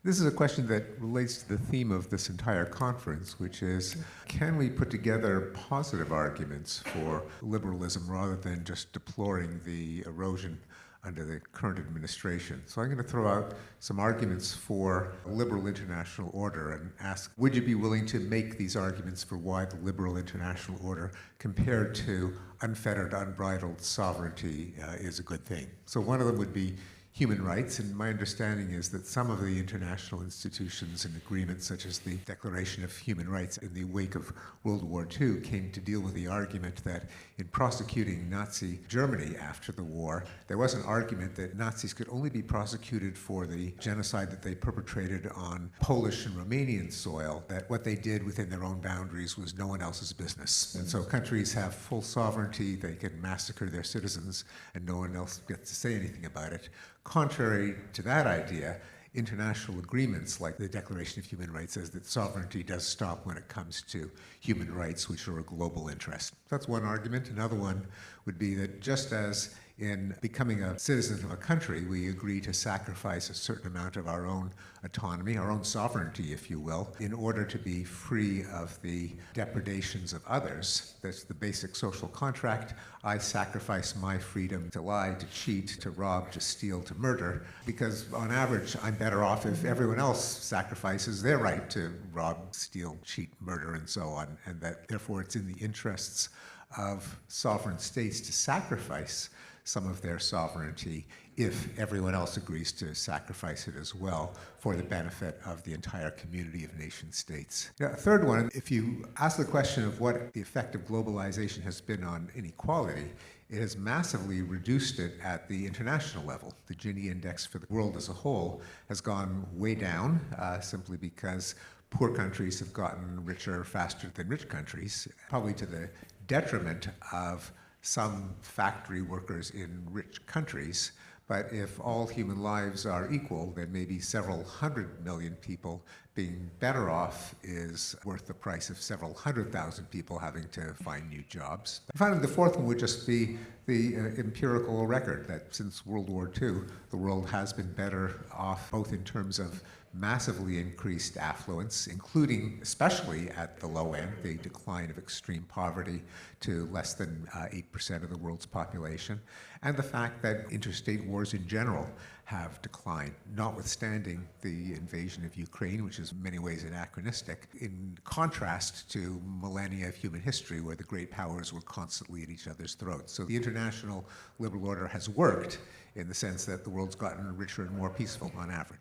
This is a question that relates to the theme of this entire conference, which is, can we put together positive arguments for liberalism rather than just deploring the erosion under the current administration? So I'm going to throw out some arguments for a liberal international order and ask, would you be willing to make these arguments for why the liberal international order compared to unfettered, unbridled sovereignty is a good thing? So one of them would be human rights, and my understanding is that some of the international institutions and agreements, such as the Declaration of Human Rights in the wake of World War II, came to deal with the argument that in prosecuting Nazi Germany after the war, there was an argument that Nazis could only be prosecuted for the genocide that they perpetrated on Polish and Romanian soil, that what they did within their own boundaries was no one else's business. And so countries have full sovereignty, they can massacre their citizens, and no one else gets to say anything about it. Contrary to that idea, international agreements like the Declaration of Human Rights says that sovereignty does stop when it comes to human rights, which are a global interest. That's one argument. Another one would be that just as in becoming a citizen of a country, we agree to sacrifice a certain amount of our own autonomy, our own sovereignty, if you will, in order to be free of the depredations of others. That's the basic social contract. I sacrifice my freedom to lie, to cheat, to rob, to steal, to murder, because on average, I'm better off if everyone else sacrifices their right to rob, steal, cheat, murder, and so on, and that therefore it's in the interests of sovereign states to sacrifice some of their sovereignty if everyone else agrees to sacrifice it as well for the benefit of the entire community of nation states. Now, a third one, if you ask the question of what the effect of globalization has been on inequality, it has massively reduced it at the international level. The Gini index for the world as a whole has gone way down simply because poor countries have gotten richer faster than rich countries, probably to the detriment of some factory workers in rich countries. But if all human lives are equal, then maybe several 100 million people being better off is worth the price of several 100,000 people having to find new jobs. Finally, the fourth one would just be the empirical record that since World War II, the world has been better off both in terms of massively increased affluence, including, especially at the low end, the decline of extreme poverty to less than 8% of the world's population, and the fact that interstate wars in general have declined, notwithstanding the invasion of Ukraine, which is in many ways anachronistic, in contrast to millennia of human history where the great powers were constantly at each other's throats. So the international liberal order has worked in the sense that the world's gotten richer and more peaceful on average.